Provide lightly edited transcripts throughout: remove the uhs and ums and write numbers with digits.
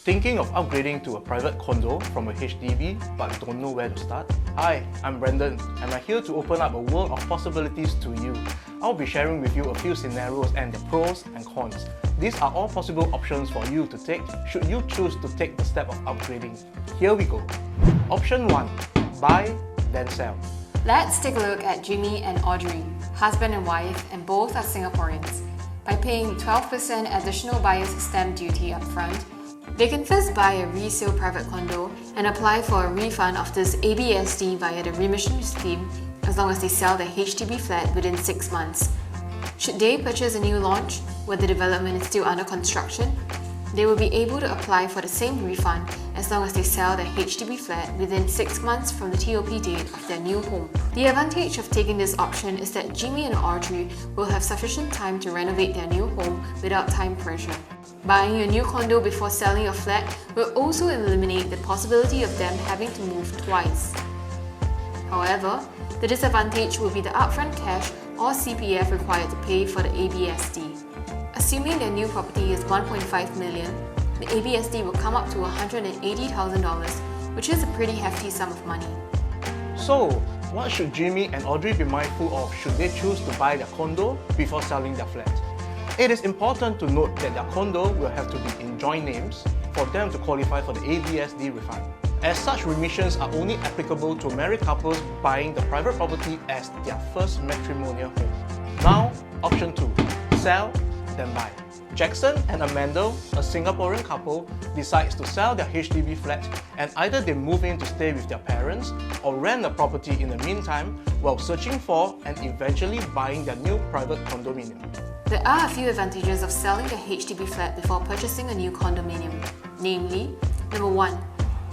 Thinking of upgrading to a private condo from a HDB but don't know where to start? Hi, I'm Brendan and I'm here to open up a world of possibilities to you. I'll be sharing with you a few scenarios and their pros and cons. These are all possible options for you to take should you choose to take the step of upgrading. Here we go. Option 1. Buy, then sell. Let's take a look at Jimmy and Audrey, husband and wife, and both are Singaporeans. By paying 12% additional buyer's stamp duty upfront, they can first buy a resale private condo and apply for a refund of this ABSD via the remission scheme as long as they sell their HDB flat within 6 months. Should they purchase a new launch where the development is still under construction, they will be able to apply for the same refund as long as they sell their HDB flat within 6 months from the TOP date of their new home. The advantage of taking this option is that Jimmy and Audrey will have sufficient time to renovate their new home without time pressure. Buying a new condo before selling your flat will also eliminate the possibility of them having to move twice. However, the disadvantage will be the upfront cash or CPF required to pay for the ABSD. Assuming their new property is 1.5 million, the ABSD will come up to $180,000, which is a pretty hefty sum of money. So, what should Jimmy and Audrey be mindful of should they choose to buy their condo before selling their flat? It is important to note that their condo will have to be in joint names for them to qualify for the ABSD refund, as such remissions are only applicable to married couples buying the private property as their first matrimonial home. Now, option 2. Sell, then buy. Jackson and Amanda, a Singaporean couple, decides to sell their HDB flat and either they move in to stay with their parents or rent a property in the meantime while searching for and eventually buying their new private condominium. There are a few advantages of selling the HDB flat before purchasing a new condominium. Namely, number 1,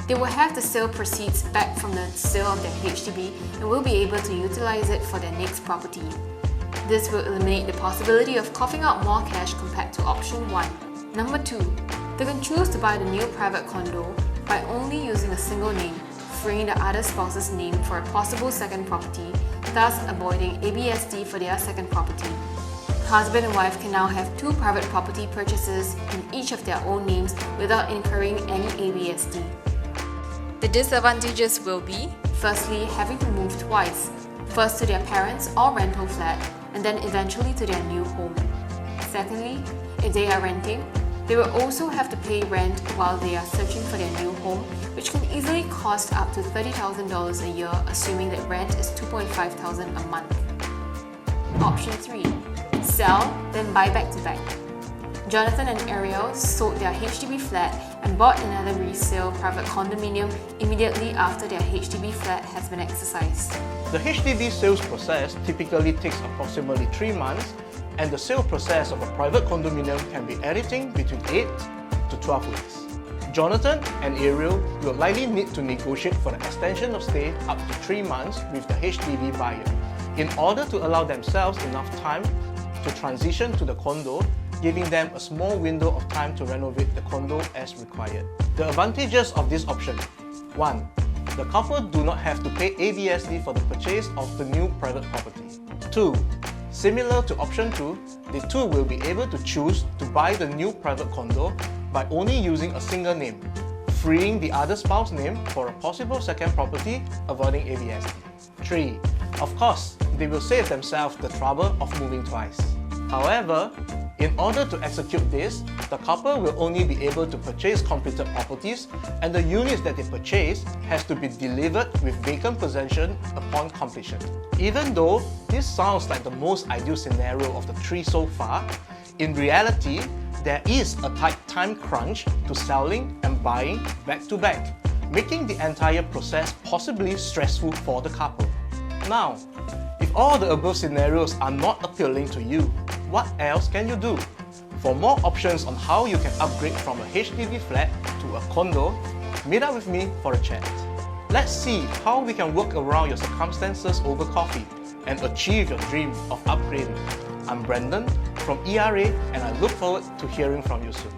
they will have the sale proceeds back from the sale of their HDB and will be able to utilize it for their next property. This will eliminate the possibility of coughing out more cash compared to option 1. Number 2, they can choose to buy the new private condo by only using a single name, freeing the other spouse's name for a possible second property, thus avoiding ABSD for their second property. Husband and wife can now have 2 private property purchases in each of their own names without incurring any ABSD. The disadvantages will be, firstly, having to move twice, first to their parents' or rental flat, and then eventually to their new home. Secondly, if they are renting, they will also have to pay rent while they are searching for their new home, which can easily cost up to $30,000 a year, assuming that rent is $2,500 a month. Option 3. Sell, then buy back to back. Jonathan and Ariel sold their HDB flat and bought another resale private condominium immediately after their HDB flat has been exercised. The HDB sales process typically takes approximately 3 months, and the sale process of a private condominium can be anything between 8 to 12 weeks. Jonathan and Ariel will likely need to negotiate for the extension of stay up to 3 months with the HDB buyer in order to allow themselves enough time to transition to the condo, giving them a small window of time to renovate the condo as required. The advantages of this option: 1. The couple do not have to pay ABSD for the purchase of the new private property. 2. Similar to option 2, they too will be able to choose to buy the new private condo by only using a single name, freeing the other spouse's name for a possible second property, avoiding ABSD. 3. Of course, they will save themselves the trouble of moving twice. However, in order to execute this, the couple will only be able to purchase completed properties, and the units that they purchase has to be delivered with vacant possession upon completion. Even though this sounds like the most ideal scenario of the 3 so far, in reality, there is a tight time crunch to selling and buying back to back, making the entire process possibly stressful for the couple. Now, if all the above scenarios are not appealing to you, what else can you do? For more options on how you can upgrade from a HDB flat to a condo, meet up with me for a chat. Let's see how we can work around your circumstances over coffee and achieve your dream of upgrading. I'm Brendan from ERA and I look forward to hearing from you soon.